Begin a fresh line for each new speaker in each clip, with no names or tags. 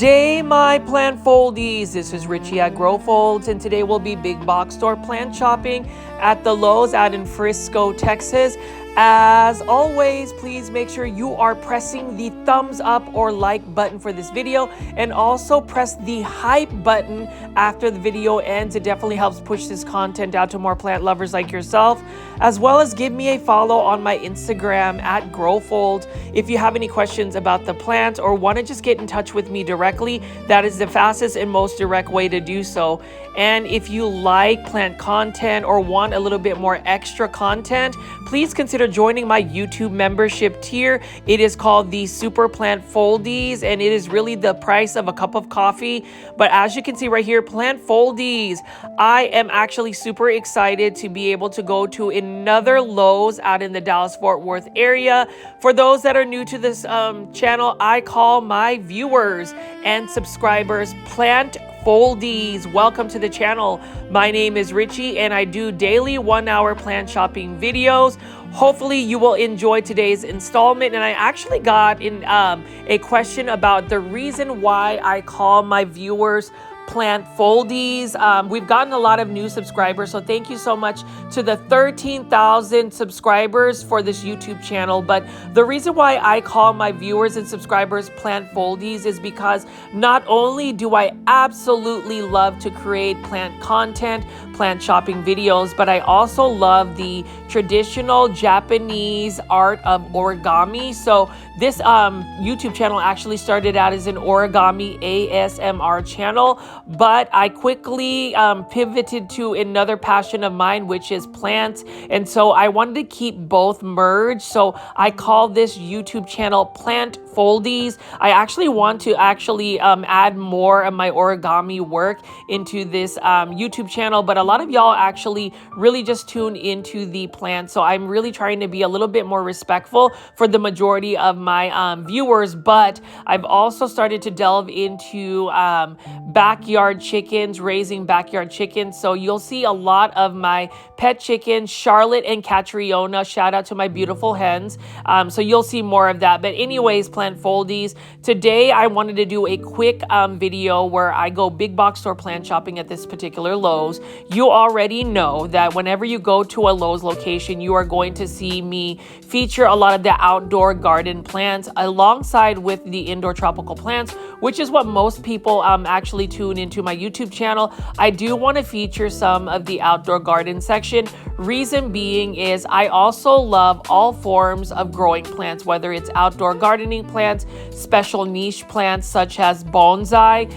day, my plant foldies. This is Richie at Grow Folds, and today we'll be big box store plant shopping at the Lowe's out in Frisco, Texas. As always, please make sure you are pressing the thumbs up or like button for this video, and also press the hype button after the video ends. It definitely helps push this content out to more plant lovers like yourself, as well as give me a follow on my Instagram at GrowFold. If you have any questions about the plant or want to just get in touch with me directly, that is the fastest and most direct way to do so. And if you like plant content or want a little bit more extra content, please consider joining my YouTube membership tier. It is called the Super Plant Foldies, and it is really the price of a cup of coffee. But as you can see right here, Plant Foldies, I am actually super excited to be able to go to another Lowe's out in the Dallas-Fort Worth area. For those that are new to this channel, I call my viewers and subscribers Plant Foldies. Welcome to the channel. My name is Richie, and I do daily 1-hour plant shopping videos. Hopefully you will enjoy today's installment. And I actually got in a question about the reason why I call my viewers Plant Foldies. We've gotten a lot of new subscribers, so thank you so much to the 13,000 subscribers for this YouTube channel. But the reason why I call my viewers and subscribers Plant Foldies is because not only do I absolutely love to create plant content, plant shopping videos, but I also love the traditional Japanese art of origami. So this YouTube channel actually started out as an origami ASMR channel, but I quickly pivoted to another passion of mine, which is plants. And so I wanted to keep both merged. So I call this YouTube channel Plant Foldies. I actually want to add more of my origami work into this YouTube channel, but a lot of y'all actually really just tune into the plants. So I'm really trying to be a little bit more respectful for the majority of my viewers. But I've also started to delve into backyard chickens, raising backyard chickens. So you'll see a lot of my pet chickens, Charlotte and Catriona. Shout out to my beautiful hens. So you'll see more of that. But anyways, Plant Foldies, today I wanted to do a quick video where I go big box store plant shopping at this particular Lowe's. You already know that whenever you go to a Lowe's location, you are going to see me feature a lot of the outdoor garden plants alongside with the indoor tropical plants, which is what most people actually tune into my YouTube channel. I do want to feature some of the outdoor garden section. Reason being is I also love all forms of growing plants, whether it's outdoor gardening plants, special niche plants such as bonsai.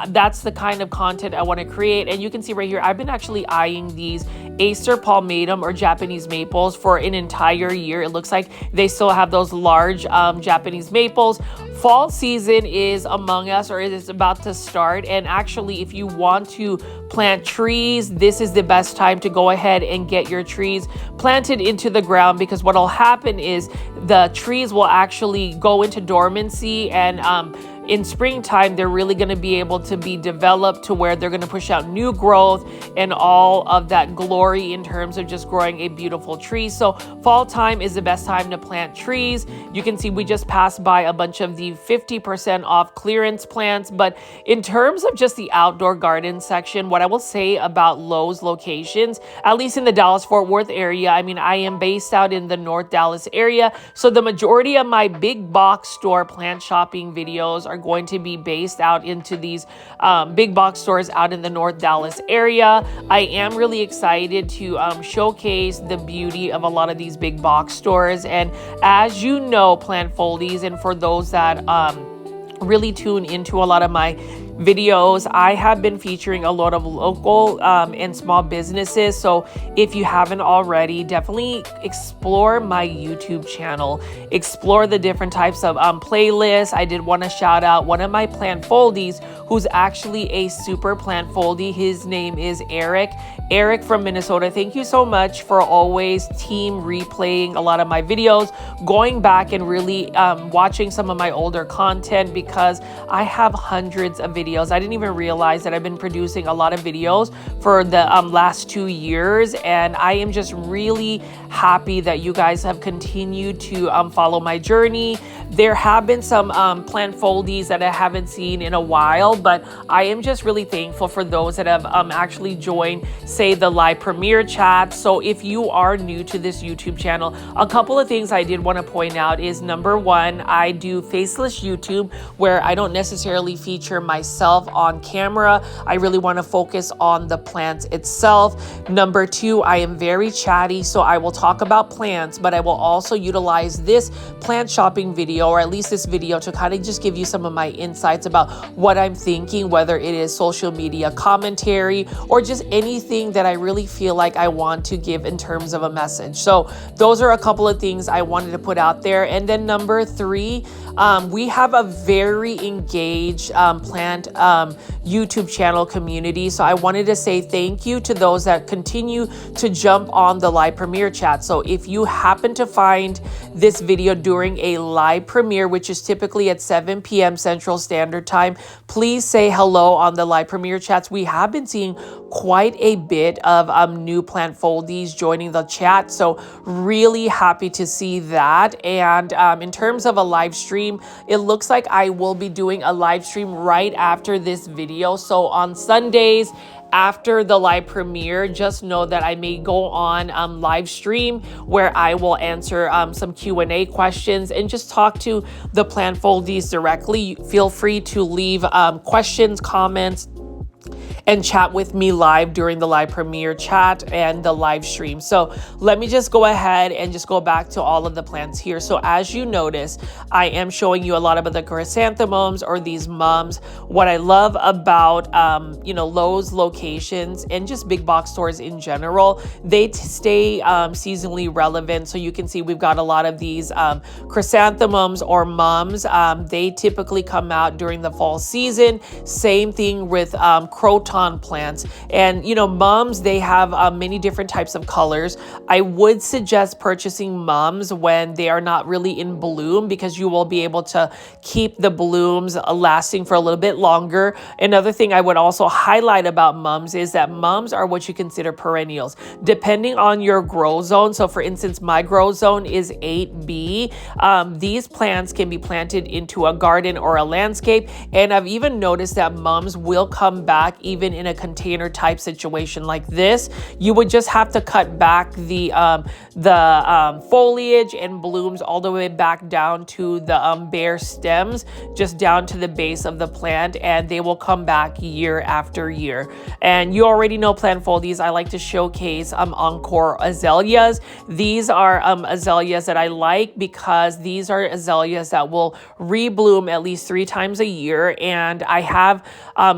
That's the kind of content I want to create. And you can see right here, I've been actually eyeing these Acer palmatum or Japanese maples for an entire year. It looks like they still have those large Japanese maples. Fall season is among us, or it is about to start. And actually, if you want to plant trees, this is the best time to go ahead and get your trees planted into the ground, because what will happen is the trees will actually go into dormancy, and in springtime, they're really going to be able to be developed to where they're going to push out new growth and all of that glory in terms of just growing a beautiful tree. So fall time is the best time to plant trees. You can see we just passed by a bunch of the 50% off clearance plants. But in terms of just the outdoor garden section, what I will say about Lowe's locations, at least in the Dallas-Fort Worth area, I mean, I am based out in the North Dallas area. So the majority of my big box store plant shopping videos are going to be based out into these big box stores out in the North Dallas area. I am really excited to showcase the beauty of a lot of these big box stores. And as you know, Plant Foldies, and for those that really tune into a lot of my videos, I have been featuring a lot of local and small businesses. So if you haven't already, definitely explore my YouTube channel, explore the different types of playlists. I did want to shout out one of my Plant Foldies who's actually a super plant foldie. His name is Eric from Minnesota. Thank you so much for always team replaying a lot of my videos, going back and really watching some of my older content, because I have hundreds of videos. I didn't even realize that I've been producing a lot of videos for the last 2 years, and I am just really happy that you guys have continued to follow my journey. There have been some plant foldies that I haven't seen in a while, but I am just really thankful for those that have actually joined, say, the live premiere chat. So if you are new to this YouTube channel, a couple of things I did want to point out is, number one, I do faceless YouTube, where I don't necessarily feature myself on camera. I really want to focus on the plants itself. Number two, I am very chatty, so I will talk about plants, but I will also utilize this plant shopping video, or at least this video, to kind of just give you some of my insights about what I'm thinking, whether it is social media commentary or just anything that I really feel like I want to give in terms of a message. So those are a couple of things I wanted to put out there. And then number three, we have a very engaged plant YouTube channel community. So I wanted to say thank you to those that continue to jump on the live premiere chat. So if you happen to find this video during a live premiere, which is typically at 7 p.m. Central Standard Time, please say hello on the live premiere chats. We have been seeing quite a bit of new plant foldies joining the chat, so really happy to see that. And in terms of a live stream, it looks like I will be doing a live stream right after this video. So on Sundays after the live premiere, just know that I may go on live stream where I will answer some Q&A questions and just talk to the plant foldies directly. Feel free to leave questions, comments, and chat with me live during the live premiere chat and the live stream. So let me just go ahead and just go back to all of the plants here. So as you notice, I am showing you a lot of the chrysanthemums, or these mums. What I love about Lowe's locations and just big box stores in general, they stay seasonally relevant. So you can see we've got a lot of these chrysanthemums or mums. They typically come out during the fall season. Same thing with Crotons plants. And mums, they have many different types of colors. I would suggest purchasing mums when they are not really in bloom, because you will be able to keep the blooms lasting for a little bit longer. Another thing I would also highlight about mums is that mums are what you consider perennials, depending on your grow zone. So for instance, my grow zone is 8B. These plants can be planted into a garden or a landscape. And I've even noticed that mums will come back even in a container type situation like this. You would just have to cut back the foliage and blooms all the way back down to the bare stems, just down to the base of the plant, and they will come back year after year. And you already know plant foldies, I like to showcase encore azaleas. These are azaleas that I like because these are azaleas that will rebloom at least 3 times a year. And I have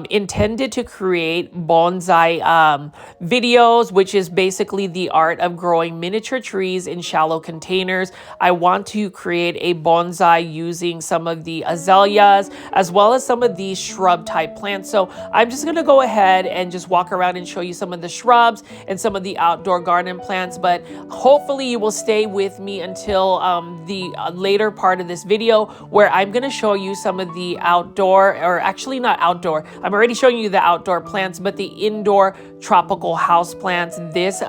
intended to create bonsai videos, which is basically the art of growing miniature trees in shallow containers. I want to create a bonsai using some of the azaleas as well as some of these shrub type plants. So I'm just going to go ahead and just walk around and show you some of the shrubs and some of the outdoor garden plants, but hopefully you will stay with me until the later part of this video, where I'm going to show you some of the outdoor, or actually not outdoor, I'm already showing you the outdoor plants, but the indoor tropical house plants. This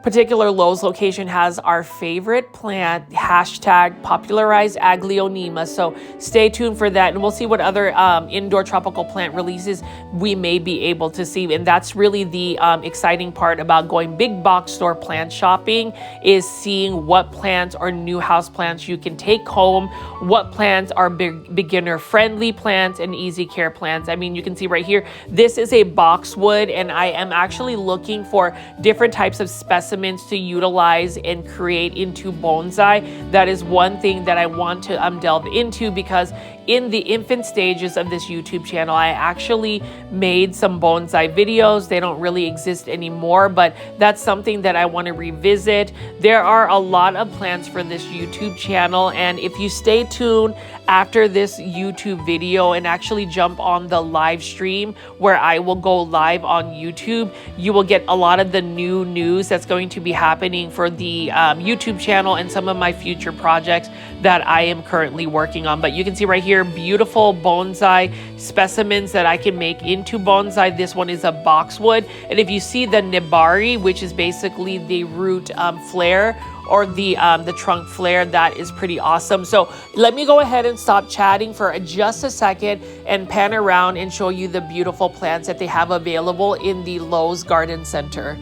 particular Lowe's location has our favorite plant, hashtag popularized Aglaonema. So stay tuned for that, and we'll see what other indoor tropical plant releases we may be able to see. And that's really the exciting part about going big box store plant shopping, is seeing what plants or new house plants you can take home, what plants are beginner friendly plants and easy care plants. I mean, you can see right here, this is a boxwood, and I am actually looking for different types of specimens to utilize and create into bonsai. That is one thing that I want to delve into, because in the infant stages of this YouTube channel, I actually made some bonsai videos. They don't really exist anymore, but that's something that I want to revisit. There are a lot of plans for this YouTube channel, and if you stay tuned after this YouTube video and actually jump on the live stream where I will go live on YouTube, you will get a lot of the new news that's going to be happening for the YouTube channel and some of my future projects that I am currently working on. But you can see right here, beautiful bonsai specimens that I can make into bonsai. This one is a boxwood. And if you see the nibari, which is basically the root flare, or the trunk flare, that is pretty awesome. So let me go ahead and stop chatting for just a second and pan around and show you the beautiful plants that they have available in the Lowe's Garden Center.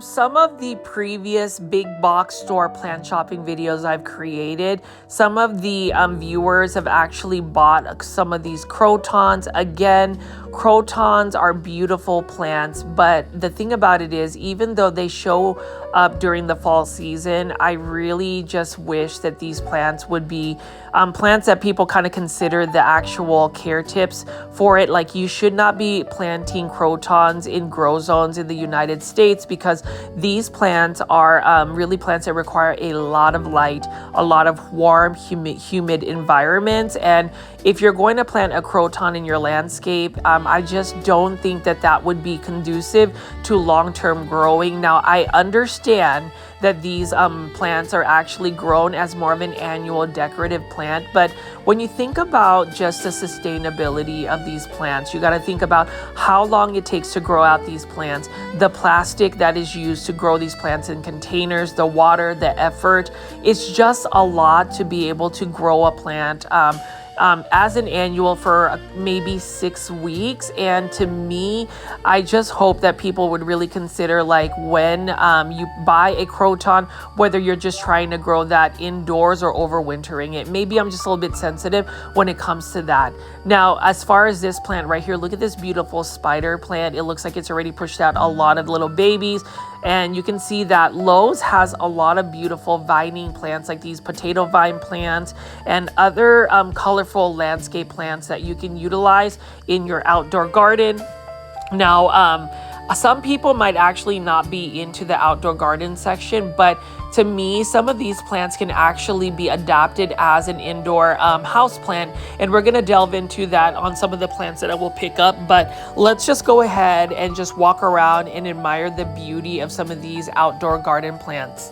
Some of the previous big box store plant shopping videos I've created, some of the viewers have actually bought some of these Crotons. Again, Crotons are beautiful plants, but the thing about it is, even though they show up during the fall season, I really just wish that these plants would be plants that people kind of consider the actual care tips for it. Like, you should not be planting Crotons in grow zones in the United States, because these plants are really plants that require a lot of light, a lot of warm, humid environments. And if you're going to plant a Croton in your landscape, I just don't think that that would be conducive to long-term growing. Now, I understand that these plants are actually grown as more of an annual decorative plant, but when you think about just the sustainability of these plants, you got to think about how long it takes to grow out these plants, the plastic that is used to grow these plants in containers, the water, the effort. It's just a lot to be able to grow a plant as an annual for maybe 6 weeks. And to me, I just hope that people would really consider, like, when you buy a Croton, whether you're just trying to grow that indoors or overwintering it. Maybe I'm just a little bit sensitive when it comes to that. Now, as far as this plant right here, look at this beautiful spider plant. It looks like it's already pushed out a lot of little babies. And you can see that Lowe's has a lot of beautiful vining plants, like these potato vine plants and other colorful landscape plants that you can utilize in your outdoor garden. Now, some people might actually not be into the outdoor garden section, but to me, some of these plants can actually be adapted as an indoor house plant. And we're going to delve into that on some of the plants that I will pick up. But let's just go ahead and just walk around and admire the beauty of some of these outdoor garden plants.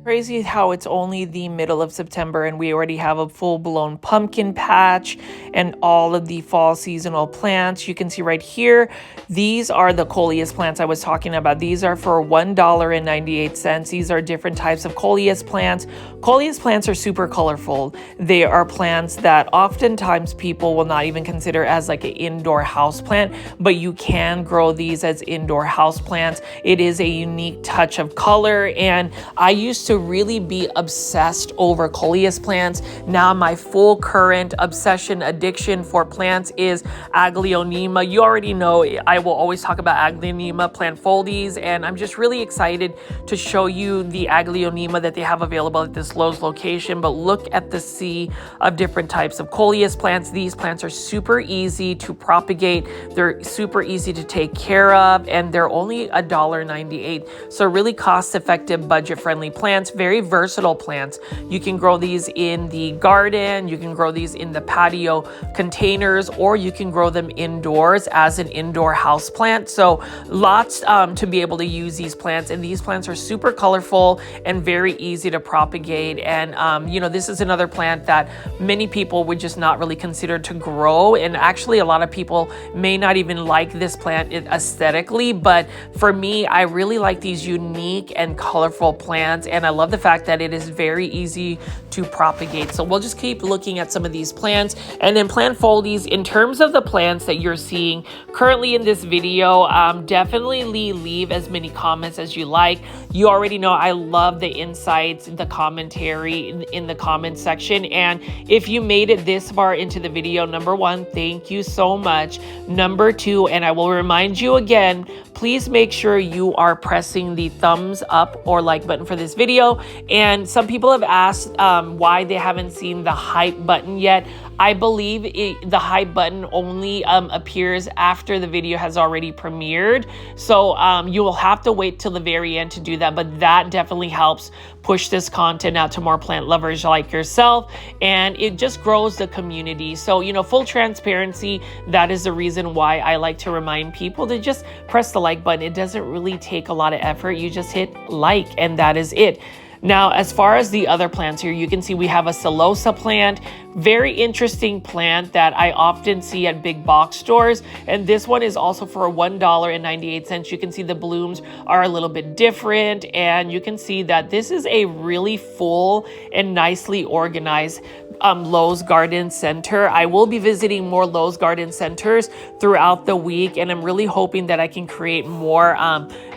Crazy how it's only the middle of September and we already have a full-blown pumpkin patch and all of the fall seasonal plants. You can see right here, these are the coleus plants I was talking about. These are for $1.98. These are different types of coleus plants. Coleus plants are super colorful. They are plants that oftentimes people will not even consider as like an indoor house plant, but you can grow these as indoor house plants. It is a unique touch of color, and I used to really be obsessed over coleus plants. Now my full current obsession addiction for plants is Aglaonema. You already know I will always talk about Aglaonema plant foldies, and I'm just really excited to show you the Aglaonema that they have available at this Lowe's location. But look at the sea of different types of coleus plants. These plants are super easy to propagate. They're super easy to take care of, and they're only $1.98. So really cost-effective, budget-friendly plants, very versatile plants. You can grow these in the garden, you can grow these in the patio containers, or you can grow them indoors as an indoor house plant. So lots to be able to use these plants, and these plants are super colorful and very easy to propagate. And you know, this is another plant that many people would just not really consider to grow, and actually a lot of people may not even like this plant aesthetically, but for me, I really like these unique and colorful plants, and I love the fact that it is very easy to propagate. So we'll just keep looking at some of these plants. And then plant foldies, in terms of the plants that you're seeing currently in this video, definitely leave as many comments as you like. You already know I love the insights, the commentary in the comment section. And if you made it this far into the video, number one, thank you so much. Number two, and I will remind you again, please make sure you are pressing the thumbs up or like button for this video. And some people have asked why they haven't seen the hype button yet. I believe the hype button only appears after the video has already premiered. So you will have to wait till the very end to do that, but that definitely helps push this content out to more plant lovers like yourself, and it just grows the community. So, you know, full transparency, that is the reason why I like to remind people to just press the like button. It doesn't really take a lot of effort. You just hit like, and that is it. Now, as far as the other plants here, you can see we have a Celosa plant, very interesting plant that I often see at big box stores. And this one is also for $1.98. You can see the blooms are a little bit different, and you can see that this is a really full and nicely organized Lowe's Garden Center. I will be visiting more Lowe's Garden Centers throughout the week, and I'm really hoping that I can create more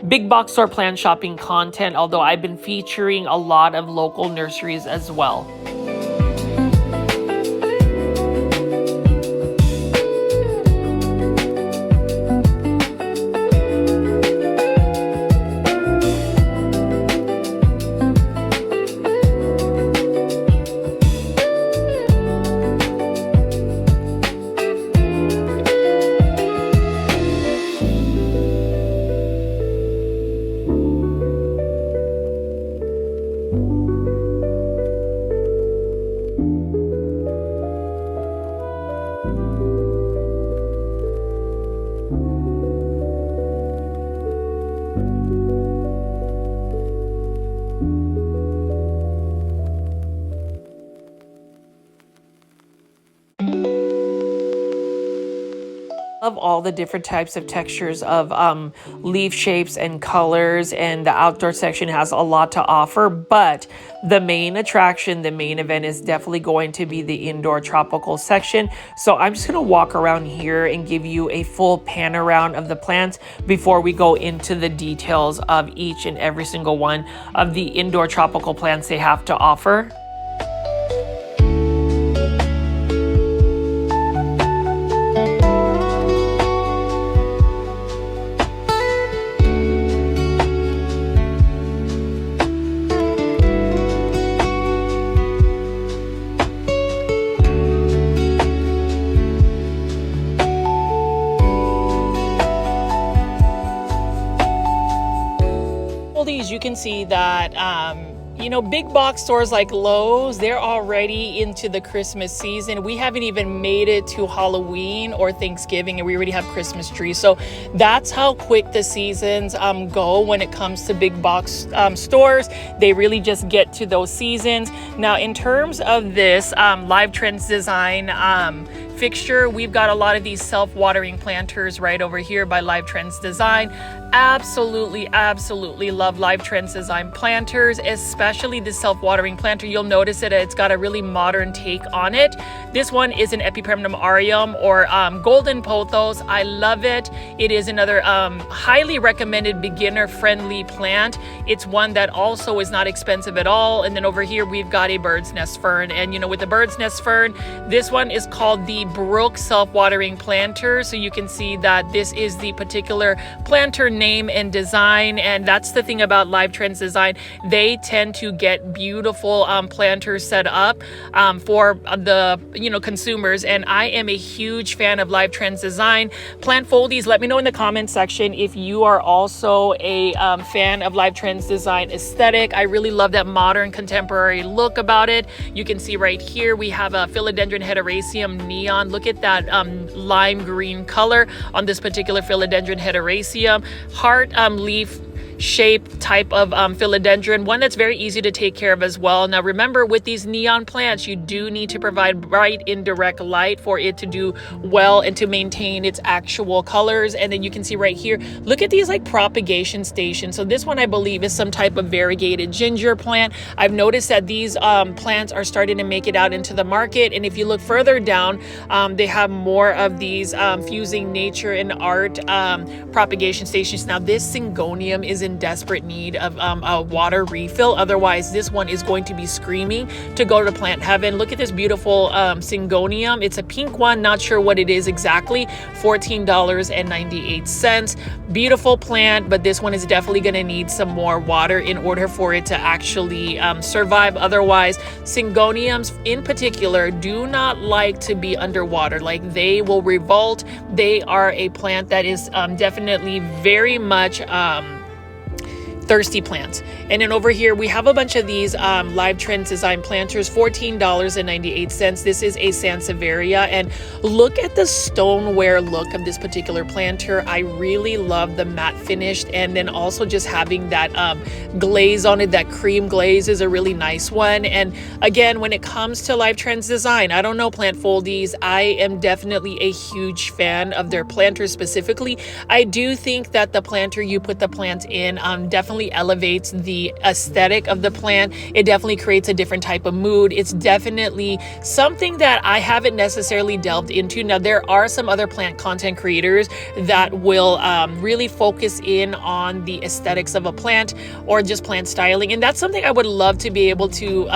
big box store plant shopping content, although I've been featuring a lot of local nurseries as well. Of all the different types of textures of leaf shapes and colors, and the outdoor section has a lot to offer, but the main attraction, the main event is definitely going to be the indoor tropical section. So I'm just going to walk around here and give you a full pan around of the plants before we go into the details of each and every single one of the indoor tropical plants they have to offer. You can see that You know, big box stores like Lowe's, they're already into the Christmas season. We haven't even made it to Halloween or Thanksgiving and we already have Christmas trees. So that's how quick the seasons go when it comes to big box stores. They really just get to those seasons. Now, in terms of this Live Trends Design fixture, we've got a lot of these self-watering planters right over here by Live Trends Design. Absolutely love Live Trends Design planters, especially the self-watering planter. You'll notice that it's got a really modern take on it. This one is an Epipremnum aureum or golden pothos. I love it. It is another highly recommended beginner-friendly plant. It's one that also is not expensive at all. And then over here we've got a bird's nest fern, and you know, with the bird's nest fern, this one is called the Brook self-watering planter. So you can see that this is the particular planter name and design, and that's the thing about Live Trends Design. They tend to get beautiful planters set up for the consumers, and I am a huge fan of Live Trends Design. Plant foldies, let me know in the comment section if you are also a fan of Live Trends Design aesthetic. I really love that modern contemporary look about it. You can see right here we have a philodendron heteroraceum neon. Look at that lime green color on this particular philodendron heteroraceum. Heart leaf shape type of philodendron, one that's very easy to take care of as well. Now remember, with these neon plants, you do need to provide bright indirect light for it to do well and to maintain its actual colors. And then you can see right here, look at these like propagation stations. So this one I believe is some type of variegated ginger plant. I've noticed that these plants are starting to make it out into the market, and if you look further down, they have more of these fusing nature and art propagation stations. Now this syngonium is in desperate need of a water refill. Otherwise, this one is going to be screaming to go to plant heaven. Look at this beautiful syngonium. It's a pink one, not sure what it is exactly. $14.98. Beautiful plant, but this one is definitely going to need some more water in order for it to actually survive. Otherwise, syngoniums in particular do not like to be underwater. Like, they will revolt. They are a plant that is definitely very much thirsty plants. And then over here we have a bunch of these Live Trends Design planters, $14.98. This is a Sansevieria, and look at the stoneware look of this particular planter. I really love the matte finished, and then also just having that glaze on it. That cream glaze is a really nice one. And again, when it comes to Live Trends Design, I don't know, plant foldies, I am definitely a huge fan of their planters specifically. I do think that the planter you put the plant in definitely elevates the aesthetic of the plant. It definitely creates a different type of mood. It's definitely something that I haven't necessarily delved into. Now, there are some other plant content creators that will really focus in on the aesthetics of a plant or just plant styling, and that's something I would love to be able to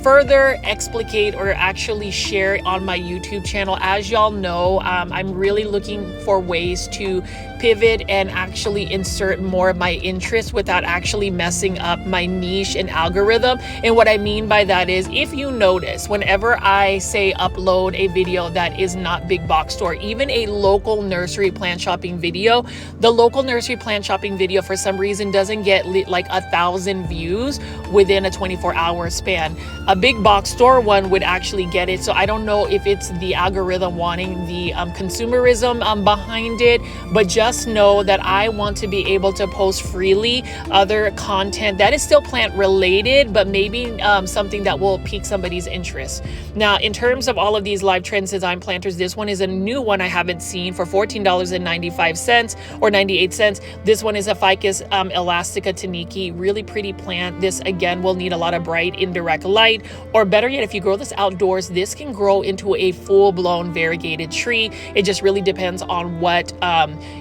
further explicate or actually share on my YouTube channel. As y'all know, I'm really looking for ways to pivot and actually insert more of my interest without actually messing up my niche and algorithm. And what I mean by that is, if you notice, whenever I say upload a video that is not big box store, even a local nursery plant shopping video, the local nursery plant shopping video for some reason doesn't get like 1,000 views within a 24-hour span. A big box store one would actually get it. So I don't know if it's the algorithm wanting the consumerism behind it, but just know that I want to be able to post freely other content that is still plant related, but maybe something that will pique somebody's interest. Now, in terms of all of these Live Trends Design planters, this one is a new one I haven't seen for $14.95 or 98 cents. This one is a Ficus elastica taniki, really pretty plant. This again will need a lot of bright indirect light, or better yet, if you grow this outdoors, this can grow into a full-blown variegated tree. It just really depends on what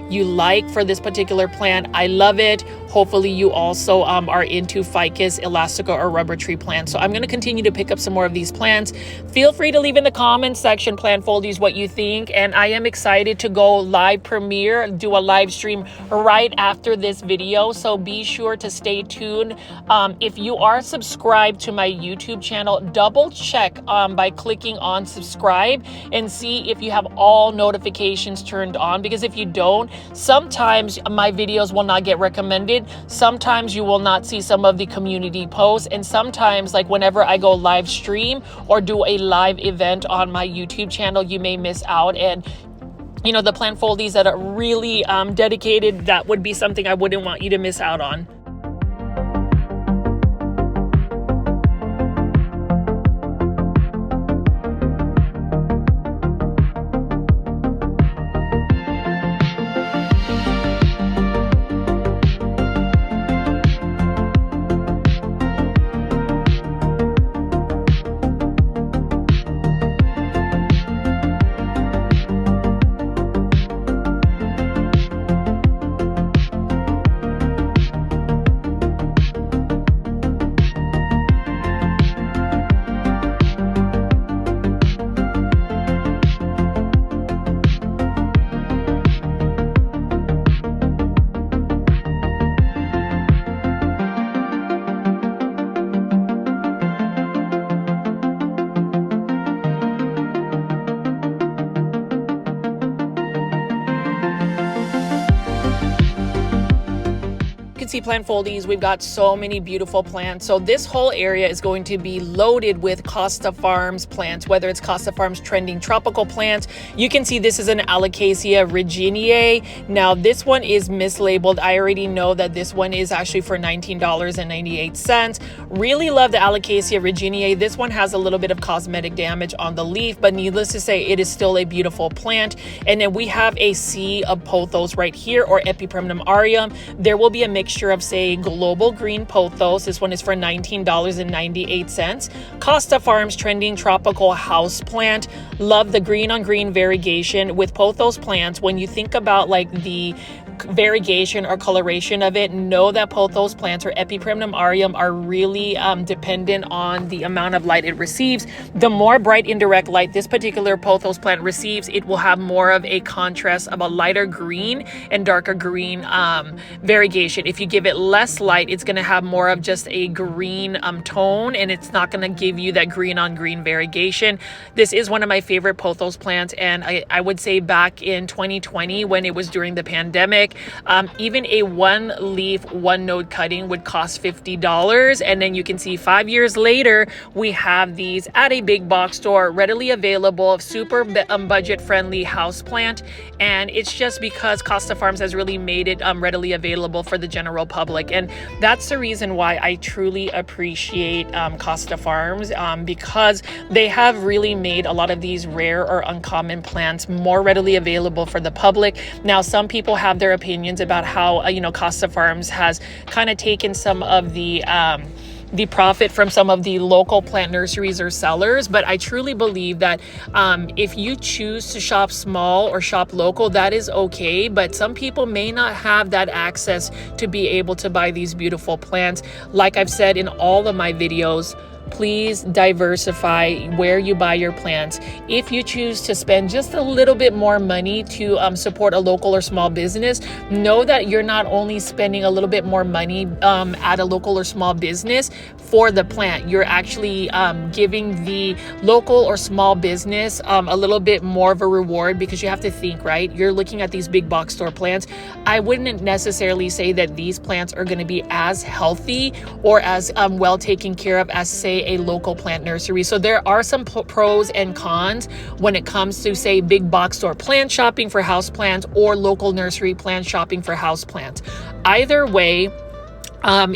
you like for this particular plant. I love it. Hopefully you also are into Ficus elastica or rubber tree plants. So I'm going to continue to pick up some more of these plants. Feel free to leave in the comments section, plant foldies, what you think. And I am excited to go live premiere, do a live stream right after this video. So be sure to stay tuned. If you are subscribed to my YouTube channel, double check by clicking on subscribe and see if you have all notifications turned on, because if you don't, sometimes my videos will not get recommended. Sometimes you will not see some of the community posts, and sometimes, like whenever I go live stream or do a live event on my YouTube channel, you may miss out. And you know, the plant foldies that are really dedicated, that would be something I wouldn't want you to miss out on. See plant foldies, we've got so many beautiful plants. So this whole area is going to be loaded with Costa Farms plants, whether it's Costa Farms trending tropical plants. You can see this is an Alocasia virginiae. Now this one is mislabeled. I already know that this one is actually for $19.98. Really love the Alocasia virginiae. This one has a little bit of cosmetic damage on the leaf, but needless to say, it is still a beautiful plant. And then we have a sea of Pothos right here, or Epipremnum aureum. There will be a mixture of, say, global green Pothos. This one is for $19.98. Costa Farms trending tropical house plant. Love the green on green variegation with Pothos plants. When you think about like the variegation or coloration of it, know that Pothos plants or Epipremnum aureum are really dependent on the amount of light it receives. The more bright indirect light this particular Pothos plant receives, it will have more of a contrast of a lighter green and darker green variegation. If you give it less light, it's going to have more of just a green tone, and it's not going to give you that green on green variegation. This is one of my favorite Pothos plants, and I would say back in 2020, when it was during the pandemic, even a one leaf, one node cutting would cost $50. And then you can see 5 years later, we have these at a big box store, readily available, super budget friendly house plant. And it's just because Costa Farms has really made it readily available for the general public. And that's the reason why I truly appreciate Costa Farms, because they have really made a lot of these rare or uncommon plants more readily available for the public. Now, some people have their opinions about how Costa Farms has kind of taken some of the profit from some of the local plant nurseries or sellers, but I truly believe that if you choose to shop small or shop local, that is okay. But some people may not have that access to be able to buy these beautiful plants. Like I've said in all of my videos, please diversify where you buy your plants. If you choose to spend just a little bit more money to support a local or small business, know that you're not only spending a little bit more money at a local or small business for the plant, you're actually giving the local or small business a little bit more of a reward, because you have to think, right? You're looking at these big box store plants. I wouldn't necessarily say that these plants are going to be as healthy or as well taken care of as, say, a local plant nursery. So there are some pros and cons when it comes to, say, big box store plant shopping for house plants or local nursery plant shopping for house plants. Either way,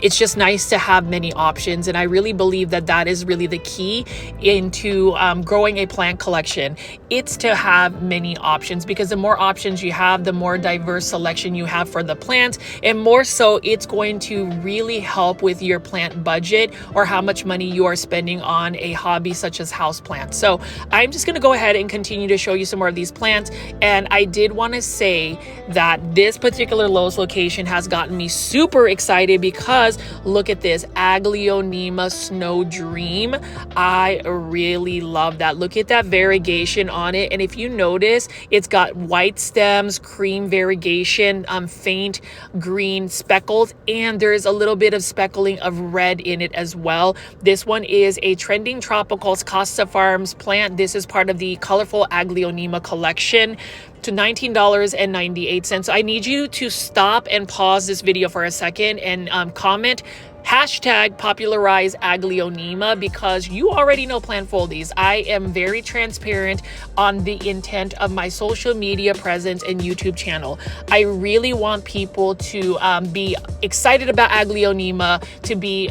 it's just nice to have many options, and I really believe that that is really the key into growing a plant collection. It's to have many options, because the more options you have, the more diverse selection you have for the plants, and more so it's going to really help with your plant budget or how much money you are spending on a hobby such as houseplants. So I'm just going to go ahead and continue to show you some more of these plants, and I did want to say that this particular Lowe's location has gotten me super excited, because look at this Aglaonema Snow Dream. I really love that. Look at that variegation on it. And if you notice, it's got white stems, cream variegation, faint green speckles, and there's a little bit of speckling of red in it as well. This one is a trending tropicals Costa Farms plant. This is part of the colorful Aglaonema collection to $19.98. I need you to stop and pause this video for a second and comment hashtag popularize Aglaonema, because you already know plant foldies. I am very transparent on the intent of my social media presence and YouTube channel. I really want people to be excited about Aglaonema, to be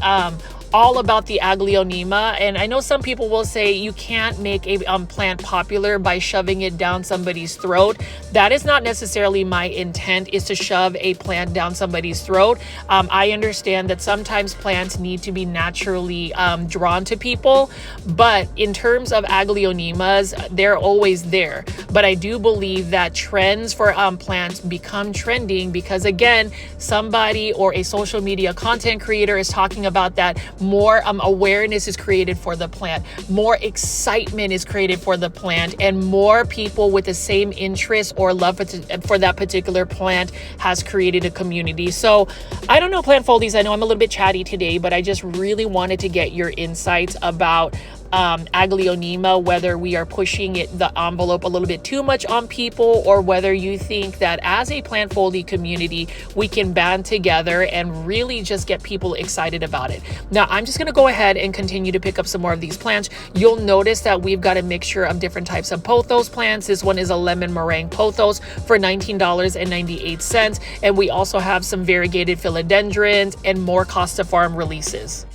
all about the Aglaonema. And I know some people will say you can't make a plant popular by shoving it down somebody's throat. That is not necessarily my intent, is to shove a plant down somebody's throat. I understand that sometimes plants need to be naturally drawn to people, but in terms of Aglaonemas, they're always there. But I do believe that trends for plants become trending because, again, somebody or a social media content creator is talking about that. More awareness is created for the plant, more excitement is created for the plant, and more people with the same interest or love for that particular plant has created a community. So I don't know, plant foldies, I know I'm a little bit chatty today, but I just really wanted to get your insights about Aglaonema, whether we are pushing the envelope a little bit too much on people, or whether you think that as a plant foldie community, we can band together and really just get people excited about it. Now, I'm just going to go ahead and continue to pick up some more of these plants. You'll notice that we've got a mixture of different types of pothos plants. This one is a lemon meringue pothos for $19.98. And we also have some variegated philodendrons and more Costa Farm releases.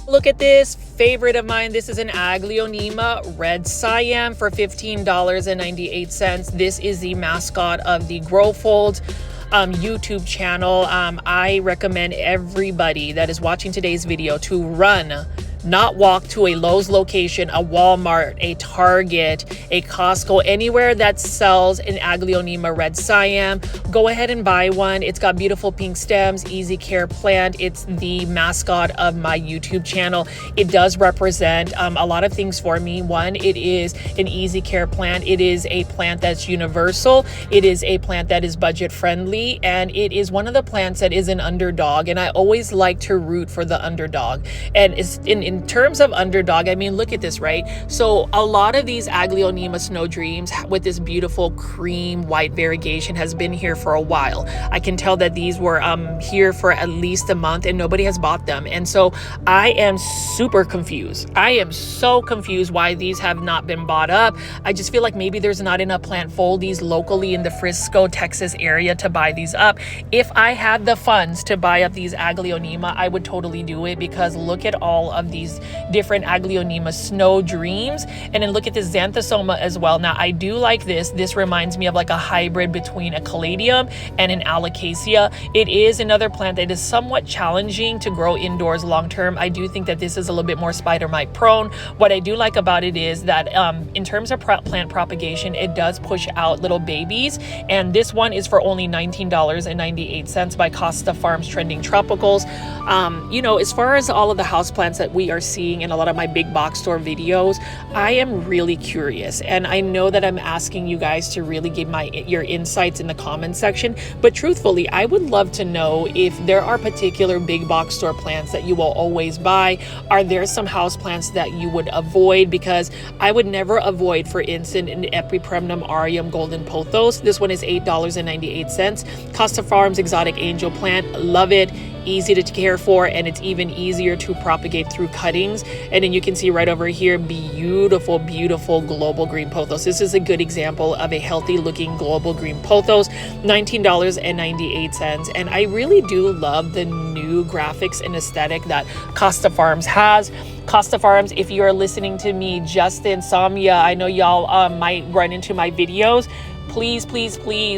Look at this favorite of mine. This is an Aglaonema Red Siam for $15.98. This is the mascot of the Grow Fold YouTube channel. I recommend everybody that is watching today's video to run, not walk, to a Lowe's location, a Walmart, a Target, a Costco, anywhere that sells an Aglaonema Red Siam. Go ahead and buy one. It's got beautiful pink stems, easy care plant. It's the mascot of my YouTube channel. It does represent a lot of things for me. One, it is an easy care plant. It is a plant that's universal. It is a plant that is budget friendly, and it is one of the plants that is an underdog. And I always like to root for the underdog. And it's in terms of underdog, I mean, look at this, right? So a lot of these Aglaonema Snow Dreams with this beautiful cream white variegation has been here for a while. I can tell that these were here for at least a month and nobody has bought them. And so I am super confused. I am so confused why these have not been bought up. I just feel like maybe there's not enough plant foldies locally in the Frisco, Texas area to buy these up. If I had the funds to buy up these Aglaonema, I would totally do it, because look at all of these different Aglaonema Snow Dreams. And then look at this Xanthosoma as well. Now, I do like this. This reminds me of like a hybrid between a caladium and an alocasia. It is another plant that is somewhat challenging to grow indoors long term. I do think that this is a little bit more spider mite prone. What I do like about it is that in terms of plant propagation, it does push out little babies. And this one is for only $19.98 by Costa Farms Trending Tropicals. You know, as far as all of the houseplants that we are are seeing in a lot of my big box store videos, I am really curious, and I know that I'm asking you guys to really give your insights in the comment section, but truthfully, I would love to know if there are particular big box store plants that you will always buy. Are there some house plants that you would avoid? Because I would never avoid, for instance, an Epipremnum aureum golden pothos. This one is $8.98. Costa Farms exotic angel plant, love it. Easy to care for, and it's even easier to propagate through cuttings. And then you can see right over here, beautiful global green pothos. This is a good example of a healthy looking global green pothos, $19.98. And I really do love the new graphics and aesthetic that Costa Farms has. Costa Farms, if you are listening to me, Justin, Samya, I know y'all might run into my videos. Please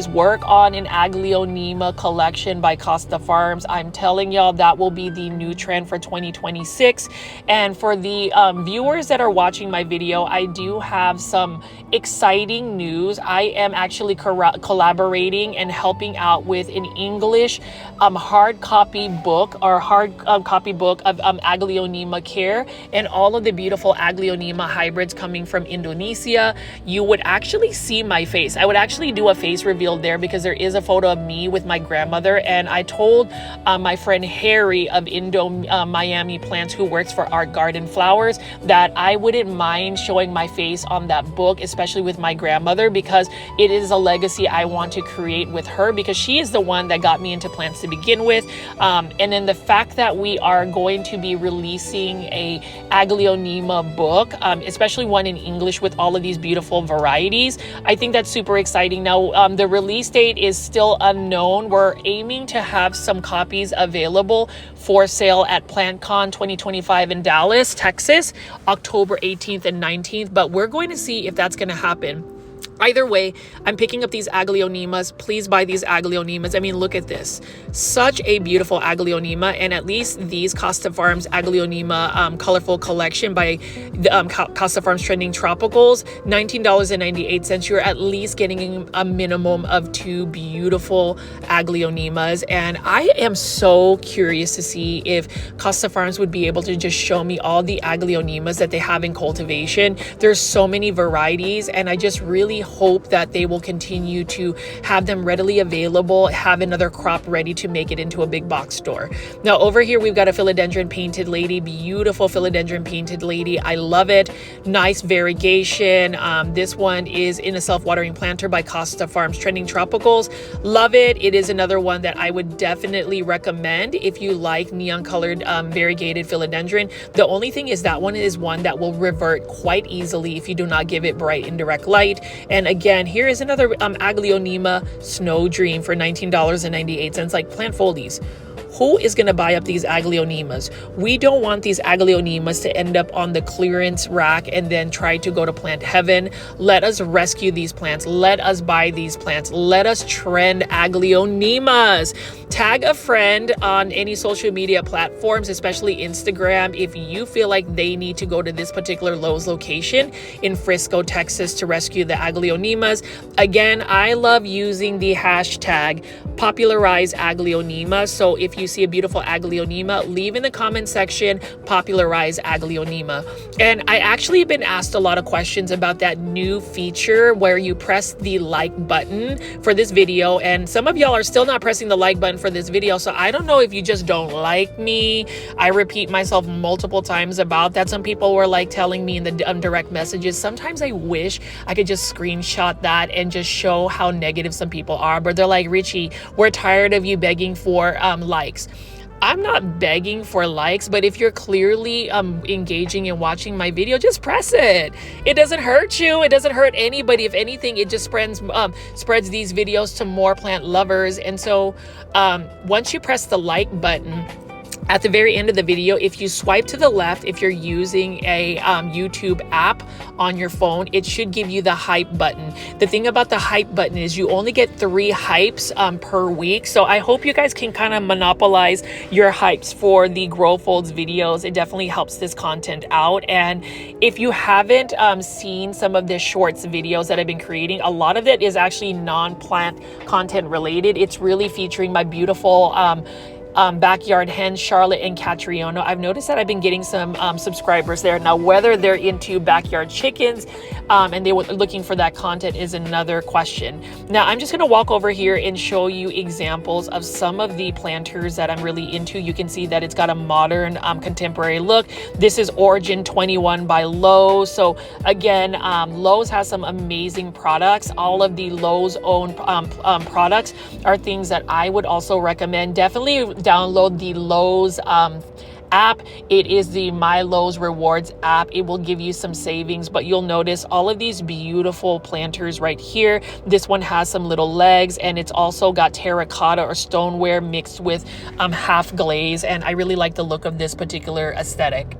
work on an Aglaonema collection by Costa Farms. I'm telling y'all, that will be the new trend for 2026. And for the viewers that are watching my video, I do have some exciting news. I am actually collaborating and helping out with an English hard copy book of Aglaonema care, and all of the beautiful Aglaonema hybrids coming from Indonesia. You would actually see my face. I would actually do a face reveal there, because there is a photo of me with my grandmother, and I told my friend Harry of Miami Plants, who works for Art Garden Flowers, that I wouldn't mind showing my face on that book, especially with my grandmother, because it is a legacy I want to create with her, because she is the one that got me into plants to begin with. And then the fact that we are going to be releasing a Aglaonema book, especially one in English with all of these beautiful varieties, I think that's super exciting. Now, the release date is still unknown. We're aiming to have some copies available for sale at PlantCon 2025 in Dallas, Texas, October 18th and 19th, but we're going to see if that's going to happen. Either way, I'm picking up these Aglaonemas. Please buy these Aglaonemas. I mean, look at this. Such a beautiful Aglaonema, and at least these Costa Farms Aglaonema colorful collection by Costa Farms Trending Tropicals, $19.98. You're at least getting a minimum of 2 beautiful Aglaonemas, and I am so curious to see if Costa Farms would be able to just show me all the Aglaonemas that they have in cultivation. There's so many varieties, and I just really hope that they will continue to have them readily available, have another crop ready to make it into a big box store. Now over here, we've got a philodendron painted lady, beautiful philodendron painted lady. I love it. Nice variegation. This one is in a self-watering planter by Costa Farms Trending Tropicals. Love it. It is another one that I would definitely recommend if you like neon colored variegated philodendron. The only thing is that one is one that will revert quite easily if you do not give it bright indirect light. And again, here is another Aglaonema Snow Dream for $19.98. Like, plant foldies. Who is going to buy up these Aglaonemas? We don't want these Aglaonemas to end up on the clearance rack and then try to go to plant heaven. Let us rescue these plants. Let us buy these plants. Let us trend Aglaonemas. Tag a friend on any social media platforms, especially Instagram, if you feel like they need to go to this particular Lowe's location in Frisco, Texas to rescue the Aglaonemas. Again, I love using the hashtag popularize Aglaonema. So if you see a beautiful Aglaonema, leave in the comment section, popularize Aglaonema. And I actually have been asked a lot of questions about that new feature where you press the like button for this video. And some of y'all are still not pressing the like button for this video. So I don't know if you just don't like me. I repeat myself multiple times about that. Some people were like telling me in the direct messages, sometimes I wish I could just screenshot that and just show how negative some people are. But they're like, Richie, we're tired of you begging for likes. I'm not begging for likes, but if you're clearly engaging and watching my video, just press it. It doesn't hurt you. It doesn't hurt anybody. If anything, it just spreads these videos to more plant lovers. And so once you press the like button, at the very end of the video, if you swipe to the left, if you're using a YouTube app on your phone, it should give you the hype button. The thing about the hype button is you only get 3 hypes per week. So I hope you guys can kind of monopolize your hypes for the Grow Folds videos. It definitely helps this content out. And if you haven't seen some of the shorts videos that I've been creating, a lot of it is actually non-plant content related. It's really featuring my beautiful Backyard Hens, Charlotte and Catriona. I've noticed that I've been getting some subscribers there. Now, whether they're into backyard chickens and they were looking for that content is another question. Now, I'm just going to walk over here and show you examples of some of the planters that I'm really into. You can see that it's got a modern contemporary look. This is Origin 21 by Lowe. So again, Lowe's has some amazing products. All of the Lowe's own products are things that I would also recommend. Definitely download the Lowe's app. It is the My Lowe's Rewards app. It will give you some savings, but you'll notice all of these beautiful planters right here. This one has some little legs, and it's also got terracotta or stoneware mixed with half glaze, and I really like the look of this particular aesthetic.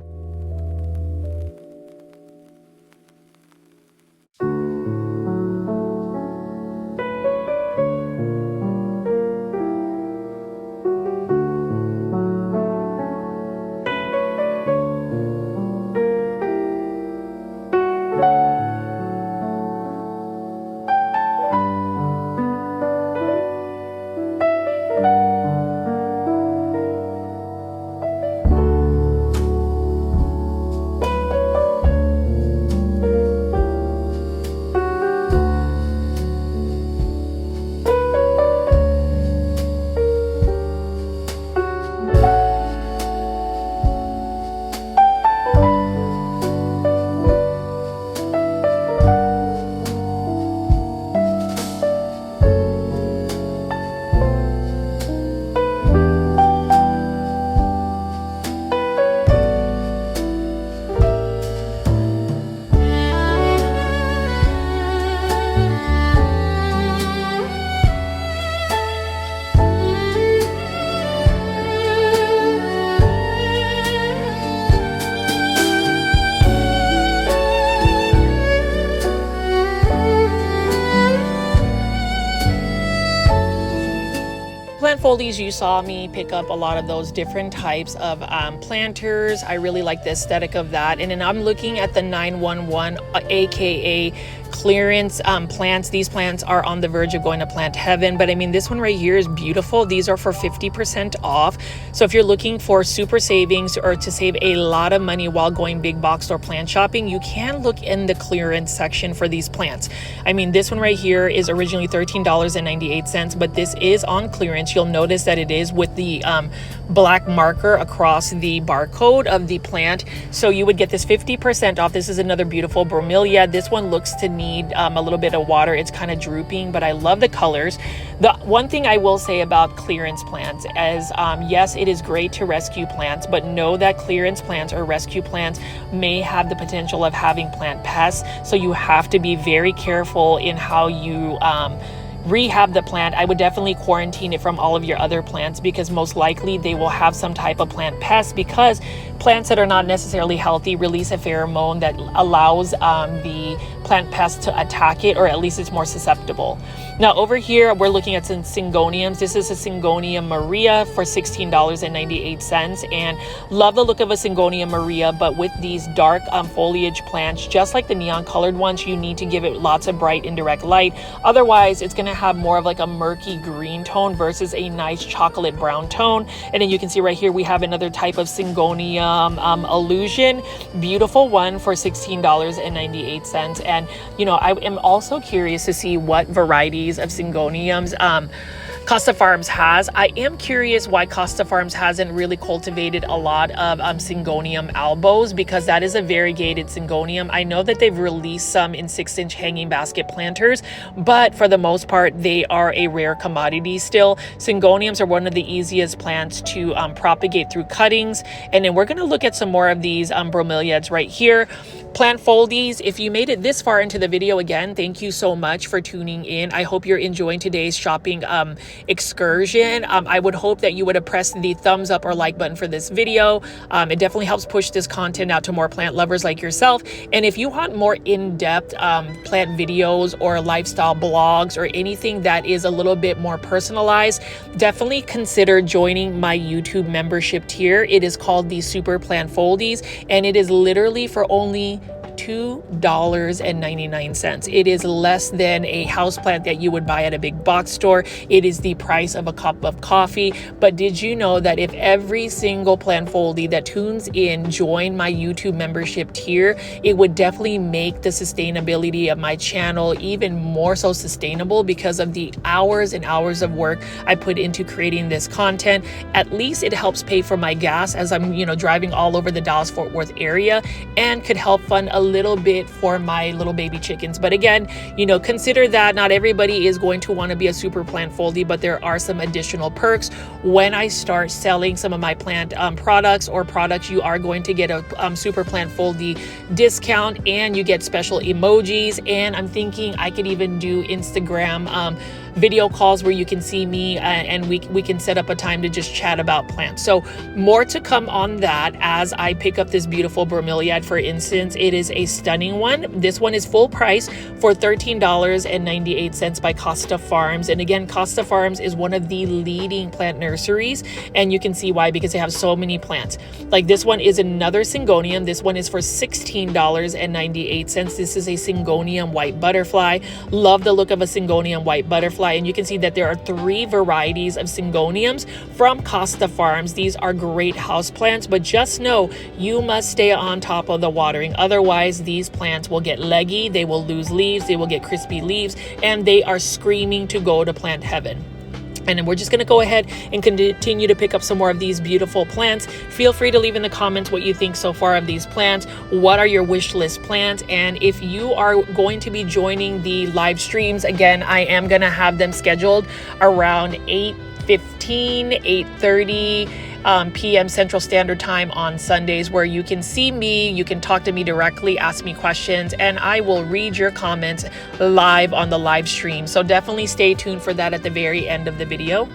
Plant Foldies, you saw me pick up a lot of those different types of planters. I really like the aesthetic of that. And then I'm looking at the 911, aka clearance plants. These plants are on the verge of going to plant heaven, but I mean, this one right here is beautiful. These are for 50% off. So if you're looking for super savings or to save a lot of money while going big box store plant shopping, you can look in the clearance section for these plants. I mean, this one right here is originally $13.98, but this is on clearance. You'll notice that it is with the black marker across the barcode of the plant. So you would get this 50% off. This is another beautiful bromelia. This one looks to need a little bit of water. It's kind of drooping, but I love the colors. The one thing I will say about clearance plants is, yes, it is great to rescue plants, but know that clearance plants or rescue plants may have the potential of having plant pests. So you have to be very careful in how you rehab the plant. I would definitely quarantine it from all of your other plants, because most likely they will have some type of plant pest, because plants that are not necessarily healthy release a pheromone that allows the plant pest to attack it, or at least it's more susceptible. Now over here we're looking at some syngoniums. This is a Syngonium Maria for $16.98, and love the look of a Syngonium Maria, but with these dark foliage plants, just like the neon colored ones, you need to give it lots of bright indirect light. Otherwise it's going to have more of like a murky green tone versus a nice chocolate brown tone. And then you can see right here we have another type of Syngonium Illusion, beautiful one for $16.98. And you know, I am also curious to see what varieties of Syngoniums Costa Farms has. I am curious why Costa Farms hasn't really cultivated a lot of Syngonium albos, because that is a variegated Syngonium. I know that they've released some in 6-inch hanging basket planters, but for the most part, they are a rare commodity still. Syngoniums are one of the easiest plants to propagate through cuttings. And then we're going to look at some more of these bromeliads right here. Plant Foldies, if you made it this far into the video, again, thank you so much for tuning in. I hope you're enjoying today's shopping excursion. I would hope that you would have pressed the thumbs up or like button for this video. It definitely helps push this content out to more plant lovers like yourself. And if you want more in-depth plant videos or lifestyle blogs or anything that is a little bit more personalized, definitely consider joining my YouTube membership tier. It is called the Super Plant Foldies, and it is literally for only $2.99. It is less than a houseplant that you would buy at a big box store. It is the price of a cup of coffee. But did you know that if every single plant foldie that tunes in joined my YouTube membership tier, it would definitely make the sustainability of my channel even more so sustainable because of the hours and hours of work I put into creating this content. At least it helps pay for my gas as I'm, driving all over the Dallas-Fort Worth area, and could help fund a little bit for my little baby chickens. But again, consider that not everybody is going to want to be a super plant foldie, but there are some additional perks. When I start selling some of my plant products, you are going to get a super plant foldie discount, and you get special emojis. And I'm thinking I could even do Instagram video calls where you can see me and we can set up a time to just chat about plants. So more to come on that as I pick up this beautiful bromeliad. For instance, it is a stunning one. This one is full price for $13.98 by Costa Farms. And again, Costa Farms is one of the leading plant nurseries, and you can see why, because they have so many plants. Like this one is another Syngonium. This one is for $16.98. This is a Syngonium white butterfly. Love the look of a Syngonium white butterfly. And you can see that there are 3 varieties of Syngoniums from Costa Farms. These are great house plants, but just know you must stay on top of the watering. Otherwise, these plants will get leggy, they will lose leaves, they will get crispy leaves, and they are screaming to go to plant heaven. And we're just going to go ahead and continue to pick up some more of these beautiful plants. Feel free to leave in the comments what you think so far of these plants. What are your wish list plants? And if you are going to be joining the live streams, again, I am going to have them scheduled around 8:15, 8:30 p.m. Central Standard Time on Sundays, where you can see me, you can talk to me directly, ask me questions, and I will read your comments live on the live stream. So definitely stay tuned for that at the very end of the video.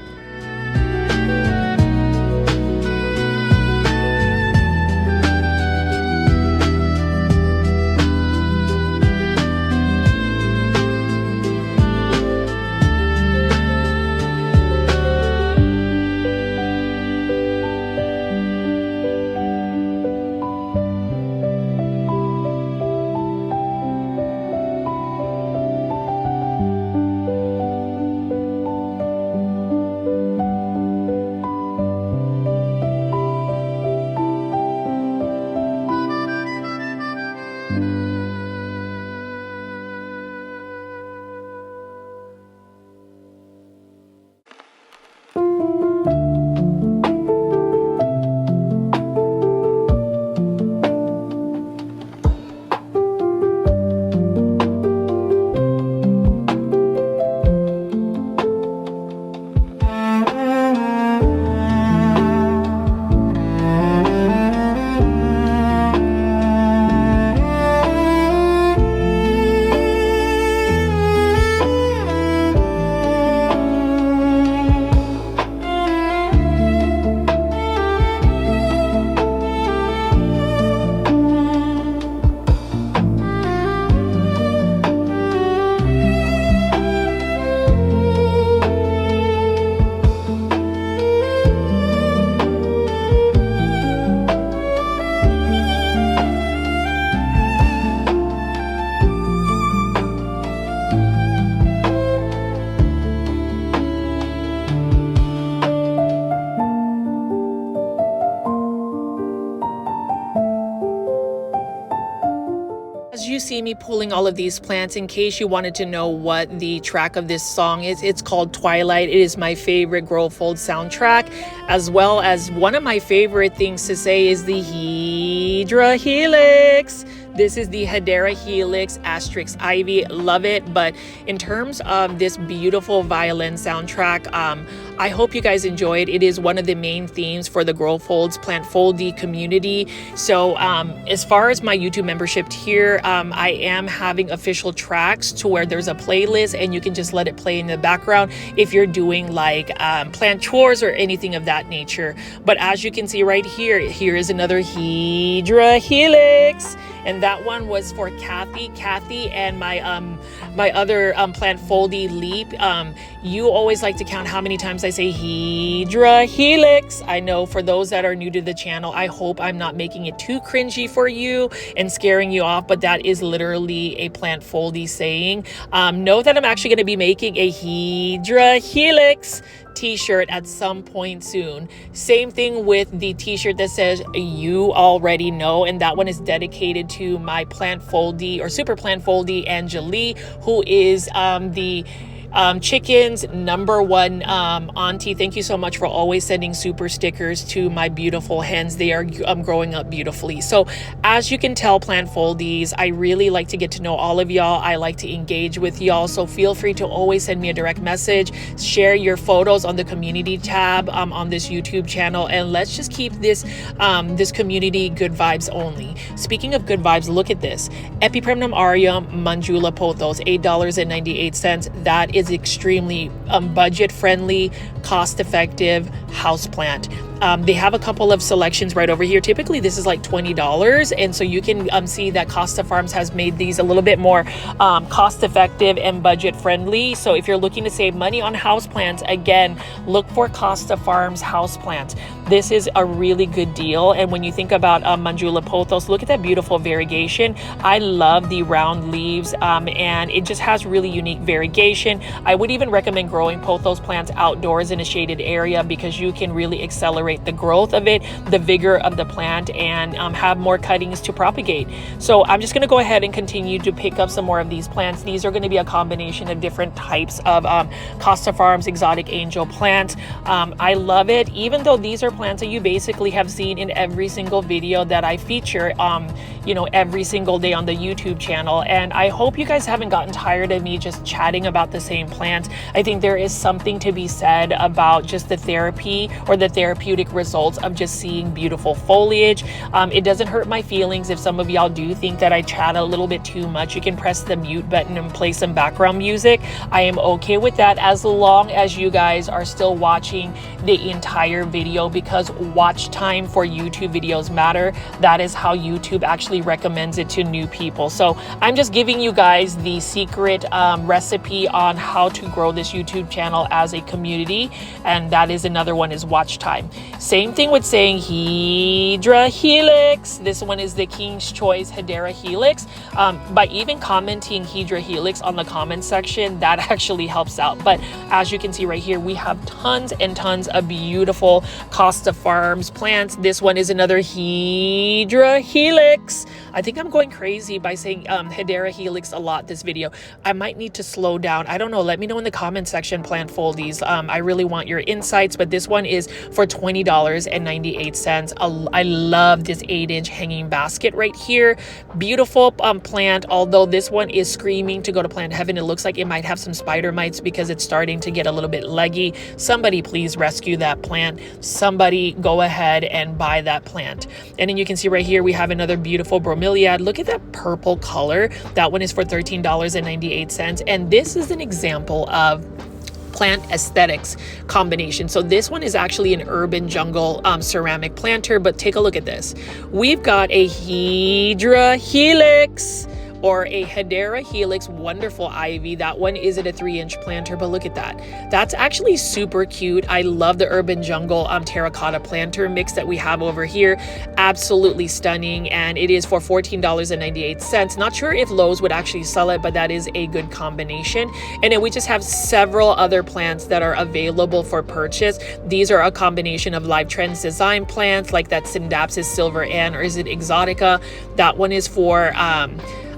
As you see me pulling all of these plants, in case you wanted to know what the track of this song is, it's called Twilight. It is my favorite Grow Fold soundtrack, as well as one of my favorite things to say is the Hedera Helix. This is the Hedera Helix * Ivy. Love it. But in terms of this beautiful violin soundtrack, I hope you guys enjoyed. It is one of the main themes for the Grow Folds Plant Foldie community. So as far as my YouTube membership tier, I am having official tracks to where there's a playlist and you can just let it play in the background if you're doing like plant chores or anything of that nature. But as you can see right here, here is another Hedera Helix. And that one was for Kathy and my my other plant foldie Leap. You always like to count how many times sometimes I say Hydra Helix. I know for those that are new to the channel, I hope I'm not making it too cringy for you and scaring you off, but that is literally a plant foldy saying. Know that I'm actually going to be making a Hydra Helix t-shirt at some point soon. Same thing with the t-shirt that says you already know, and that one is dedicated to my plant foldy or super plant foldy Angelie, who is the chicken's #1 auntie. Thank you so much for always sending super stickers to my beautiful hens. They are growing up beautifully. So as you can tell, plant foldies, I really like to get to know all of y'all. I like to engage with y'all, so feel free to always send me a direct message, share your photos on the community tab on this YouTube channel, and let's just keep this this community good vibes only. Speaking of good vibes, look at this Epipremnum aureum Manjula Pothos, $8.98. That is extremely budget friendly, cost effective houseplant. They have a couple of selections right over here. Typically this is like $20, and so you can see that Costa Farms has made these a little bit more cost effective and budget friendly. So if you're looking to save money on houseplants, again, look for Costa Farms houseplants. This is a really good deal. And when you think about Manjula Pothos, look at that beautiful variegation. I love the round leaves, and it just has really unique variegation. I would even recommend growing Pothos plants outdoors in a shaded area because you can really accelerate the growth of it, the vigor of the plant, and have more cuttings to propagate. So I'm just going to go ahead and continue to pick up some more of these plants. These are going to be a combination of different types of Costa Farms exotic angel plants. I love it, even though these are plants that you basically have seen in every single video that I feature you know, every single day on the YouTube channel. And I hope you guys haven't gotten tired of me just chatting about the same plants. I think there is something to be said about just the therapy or the therapeutic results of just seeing beautiful foliage. It doesn't hurt my feelings if some of y'all do think that I chat a little bit too much. You can press the mute button and play some background music. I am okay with that as long as you guys are still watching the entire video, because watch time for YouTube videos matter. That is how YouTube actually recommends it to new people. So I'm just giving you guys the secret recipe on how to grow this YouTube channel as a community, and that is another one is watch time. Same thing with saying Hydra Helix. This one is the King's Choice Hedera Helix. By even commenting Hydra Helix on the comment section, that actually helps out. But as you can see right here, we have tons and tons of beautiful Costa Farms plants. This one is another Hydra Helix. I think I'm going crazy by saying Hedera Helix a lot this video. I might need to slow down. I don't know. Let me know in the comment section, plant foldies. I really want your insights, but this one is for $20.98. I love this 8-inch hanging basket right here. Beautiful plant, although this one is screaming to go to plant heaven. It looks like it might have some spider mites because it's starting to get a little bit leggy. Somebody please rescue that plant. Somebody go ahead and buy that plant. And then you can see right here, we have another beautiful bromeliad. Look at that purple color. That one is for $13.98. And this is an example of plant aesthetics combination. So this one is actually an urban jungle ceramic planter, but take a look at this. We've got a Hydra Helix or a Hedera Helix, wonderful ivy. That one is at a 3-inch planter, but look at that. That's actually super cute. I love the urban jungle terracotta planter mix that we have over here. Absolutely stunning, and it is for $14.98. Not sure if Lowe's would actually sell it, but that is a good combination. And then we just have several other plants that are available for purchase. These are a combination of Live Trends design plants, like that Syndapsis Silver Ann, or is it Exotica? That one is for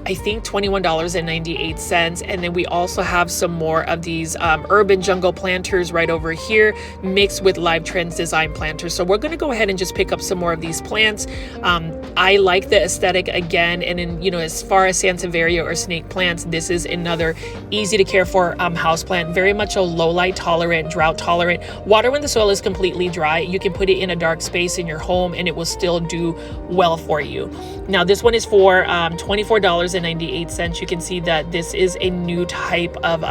I think $21.98. And then we also have some more of these urban jungle planters right over here, mixed with Live Trends design planters. So we're going to go ahead and just pick up some more of these plants. I like the aesthetic again. And then, you know, as far as Sansevieria or snake plants, this is another easy to care for house plant. Very much a low light tolerant, drought tolerant. Water when the soil is completely dry. You can put it in a dark space in your home and it will still do well for you. Now this one is for $24.98. You can see that this is a new type of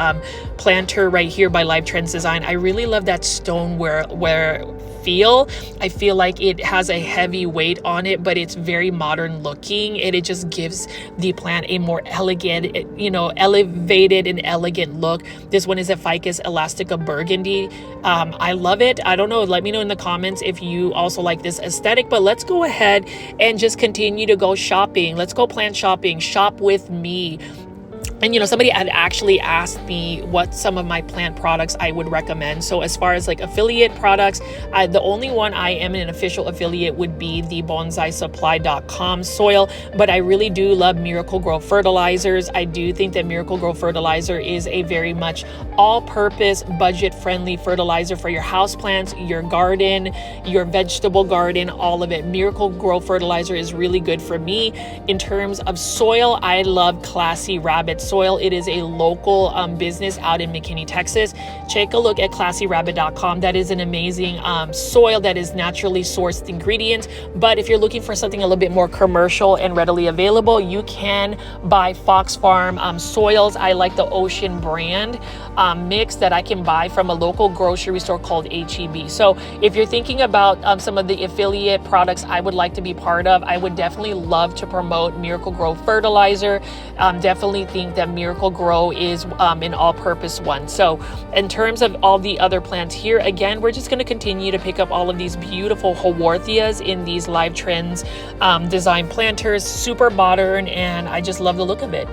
planter right here by Live Trends Design. I really love that stoneware feel. I feel like it has a heavy weight on it, but it's very modern looking, and it just gives the plant a more elegant, elevated and elegant look. This one is a Ficus elastica burgundy. I love it. I don't know, let me know in the comments if you also like this aesthetic, but let's go ahead and just continue to go shopping. Let's go plant shopping. Shop with me. And somebody had actually asked me what some of my plant products I would recommend. So as far as like affiliate products, the only one I am an official affiliate would be the bonsaiSupply.com soil, but I really do love Miracle-Gro fertilizers. I do think that Miracle-Gro fertilizer is a very much all-purpose, budget-friendly fertilizer for your houseplants, your garden, your vegetable garden, all of it. Miracle-Gro fertilizer is really good for me. In terms of soil, I love Classy Rabbit soil. It is a local business out in McKinney, Texas. Take a look at classyrabbit.com. That is an amazing soil that is naturally sourced ingredients. But if you're looking for something a little bit more commercial and readily available, you can buy Fox Farm soils. I like the Ocean brand mix that I can buy from a local grocery store called HEB. So if you're thinking about some of the affiliate products I would like to be part of, I would definitely love to promote Miracle-Gro fertilizer. Definitely think that Miracle-Gro is an all-purpose one. So in terms of all the other plants here, again, we're just going to continue to pick up all of these beautiful Haworthias in these Live Trends design planters. Super modern, and I just love the look of it.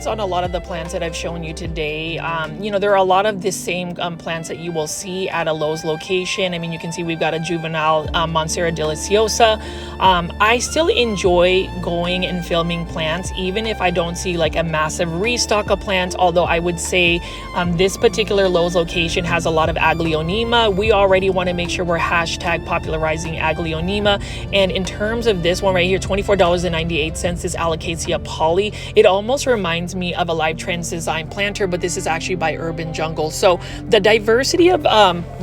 On a lot of the plants that I've shown you today, there are a lot of the same plants that you will see at a Lowe's location. I mean, you can see we've got a juvenile Monstera deliciosa. I still enjoy going and filming plants, even if I don't see like a massive restock of plants, although I would say this particular Lowe's location has a lot of Aglaonema. We already want to make sure we're hashtag popularizing Aglaonema. And in terms of this one right here, $24.98, this Alocasia poly, it almost reminds me of have a Live Trends design planter, but this is actually by Urban Jungle. So the diversity of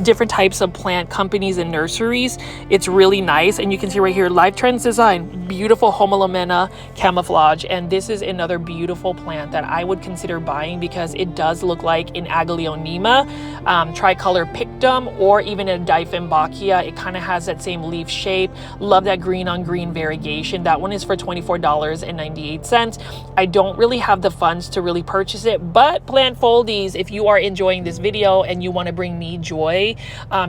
different types of plant companies and nurseries, it's really nice. And you can see right here, Live Trends design, beautiful Homeolomena camouflage. And this is another beautiful plant that I would consider buying because it does look like an Aglaonema, tricolor pictum, or even a Dieffenbachia. It kind of has that same leaf shape. Love that green on green variegation. That one is for $24.98. I don't really have the funds to really purchase it, but plant foldies, if you are enjoying this video and you want to bring me joy,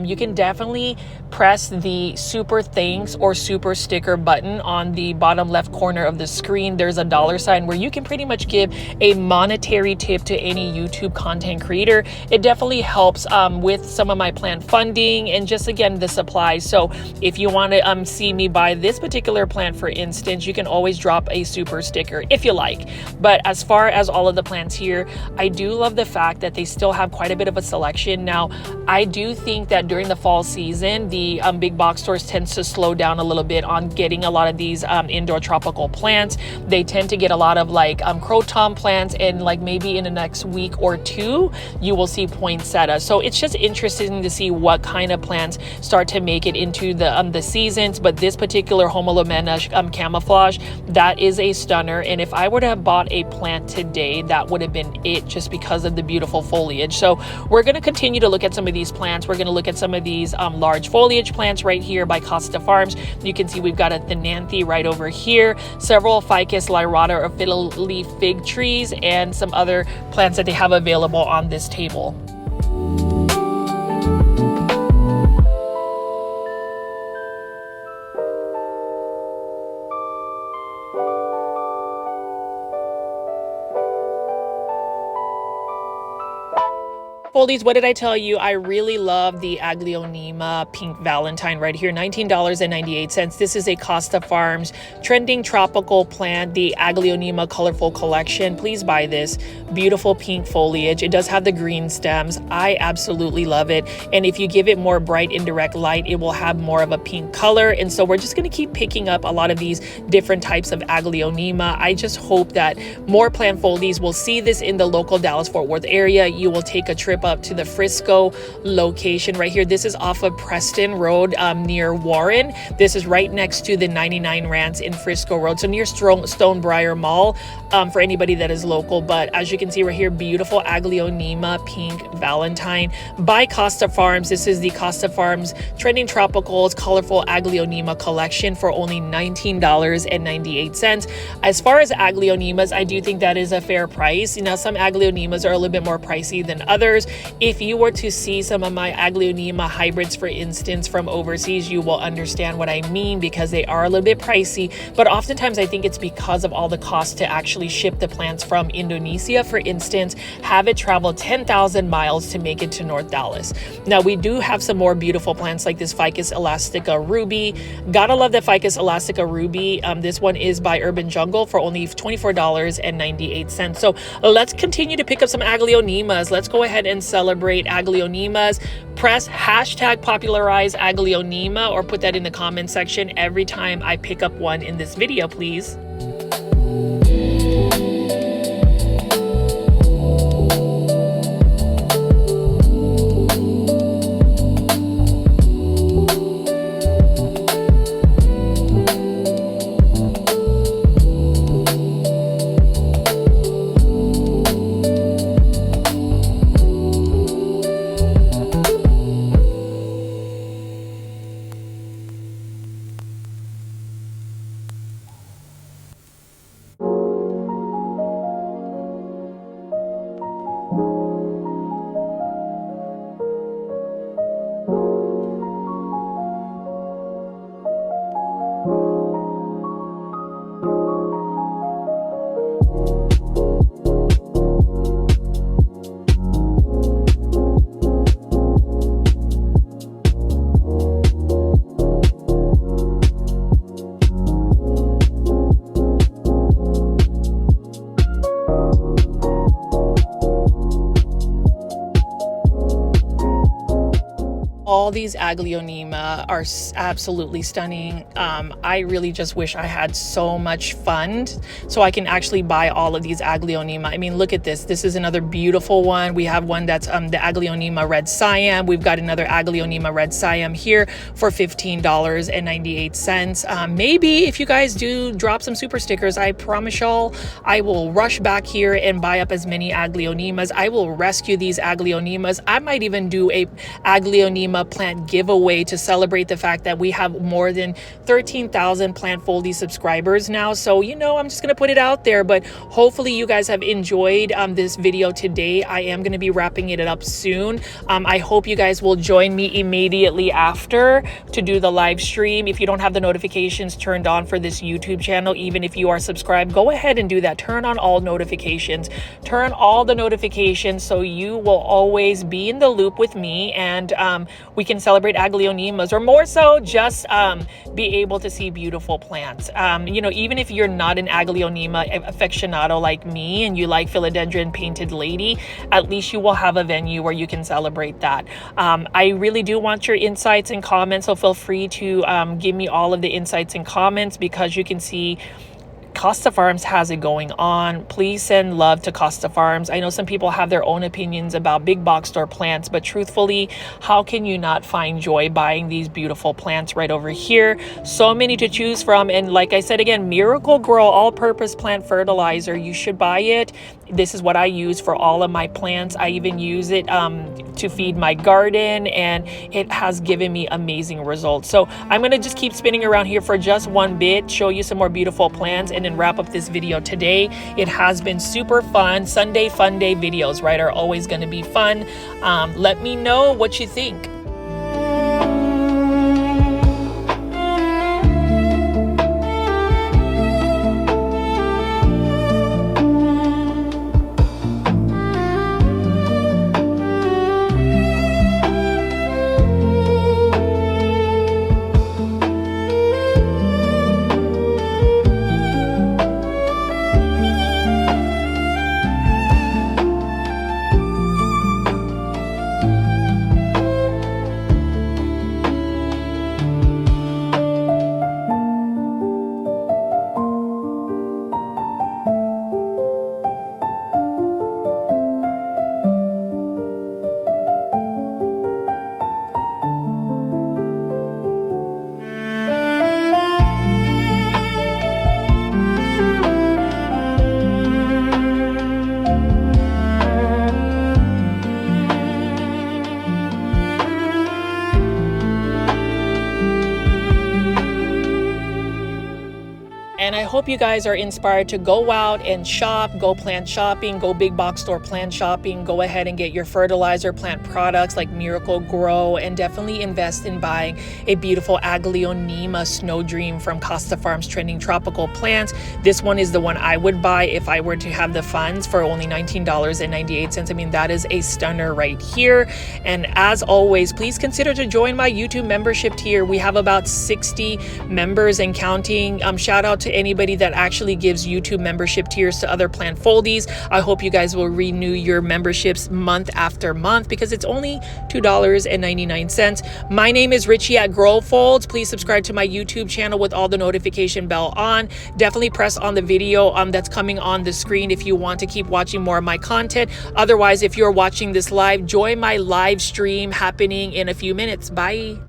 you can definitely press the super thanks or super sticker button on the bottom left corner of the screen. There's a $ where you can pretty much give a monetary tip to any YouTube content creator. It definitely helps with some of my plant funding and just, again, the supplies. So if you want to see me buy this particular plant, for instance, you can always drop a super sticker if you like. But as far as all of the plants here, I do love the fact that they still have quite a bit of a selection. Now, I do think that during the fall season, the big box stores tends to slow down a little bit on getting a lot of these indoor tropical plants. They tend to get a lot of like Croton plants, and like maybe in the next week or two, you will see poinsettia. So it's just interesting to see what kind of plants start to make it into the seasons. But this particular Homeolomena camouflage, that is a stunner. And if I were to have bought a plant today, that would have been it, just because of the beautiful foliage. So we're going to continue to look at some of these plants. We're going to look at some of these large foliage plants right here by Costa Farms. You can see we've got a Thenanthe right over here, several Ficus lyrata or fiddle leaf fig trees, and some other plants that they have available on this table. Foldies, what did I tell you? I really love the Aglaonema Pink Valentine right here, $19.98. This is a Costa Farms trending tropical plant, the Aglaonema Colorful Collection. Please buy this. Beautiful pink foliage. It does have the green stems. I absolutely love it. And if you give it more bright indirect light, it will have more of a pink color. And so we're just going to keep picking up a lot of these different types of Aglaonema. I just hope that more plant foldies will see this in the local Dallas-Fort Worth area. You will take a trip up to the Frisco location right here. This is off of Preston Road near Warren. This is right next to the 99 Rants in Frisco Road, so near Stonebriar Mall, for anybody that is local. But as you can see right here, beautiful Aglaonema Pink Valentine by Costa Farms. This is the Costa Farms Trending Tropicals Colorful Aglaonema Collection for only $19.98. As far as Aglaonemas, I do think that is a fair price. You know, some Aglaonemas are a little bit more pricey than others. If you were to see some of my Aglaonema hybrids, for instance, from overseas, you will understand what I mean, because they are a little bit pricey. But oftentimes I think it's because of all the cost to actually ship the plants from Indonesia, for instance, have it travel 10,000 miles to make it to North Dallas. Now, we do have some more beautiful plants like this Ficus elastica ruby. Gotta love the Ficus elastica ruby. This one is by Urban Jungle for only $24.98. So let's continue to pick up some Aglaonemas. Let's go ahead and celebrate Aglaonemas. Press hashtag popularize Aglaonema, or put that in the comment section every time I pick up one in this video, please. All these Aglaonema are absolutely stunning. I really just wish I had so much funds so I can actually buy all of these Aglaonema. I mean, look at this. This is another beautiful one. We have one that's the Aglaonema Red Siam. We've got another Aglaonema Red Siam here for $15.98. Maybe if you guys do drop some super stickers, I promise y'all I will rush back here and buy up as many Aglaonemas. I will rescue these Aglaonemas. I might even do a Aglaonema plant giveaway to celebrate the fact that we have more than 13,000 Plant Foldy subscribers now. So, you know, I'm just going to put it out there, but hopefully you guys have enjoyed this video today. I am going to be wrapping it up soon. I hope you guys will join me immediately after to do the live stream. If you don't have the notifications turned on for this YouTube channel, even if you are subscribed, go ahead and do that. Turn on all notifications. Turn all the notifications so you will always be in the loop with me, and we can celebrate Aglaonemas, or more so just be able to see beautiful plants. You know, even if you're not an Aglaonema aficionado like me and you like philodendron painted lady, at least you will have a venue where you can celebrate that. I really do want your insights and comments, so feel free to give me all of the insights and comments, because you can see Costa Farms has it going on. Please send love to Costa Farms. I know some people have their own opinions about big box store plants, but truthfully, how can you not find joy buying these beautiful plants right over here? So many to choose from. And like I said again, Miracle Grow all-purpose plant fertilizer. You should buy it. This is what I use for all of my plants. I even use it to feed my garden, and it has given me amazing results. So I'm going to just keep spinning around here for just one bit, show you some more beautiful plants, and then wrap up this video today. It has been super fun. Sunday Fun Day videos, right, are always going to be fun. Let me know what you think. And I hope you guys are inspired to go out and shop, go plant shopping, go big box store plant shopping, go ahead and get your fertilizer plant products like Miracle Grow, and definitely invest in buying a beautiful Aglaonema Snow Dream from Costa Farms Trending Tropical Plants. This one is the one I would buy if I were to have the funds, for only $19.98. I mean, that is a stunner right here. And as always, please consider to join my YouTube membership tier. We have about 60 members and counting. Shout out to anybody that actually gives YouTube membership tiers to other plant foldies. I hope you guys will renew your memberships month after month, because it's only $2.99. My name is Richie at Grow Folds. Please subscribe to my YouTube channel with all the notification bell on. Definitely press on the video that's coming on the screen if you want to keep watching more of my content. Otherwise, if you're watching this live, join my live stream happening in a few minutes. Bye.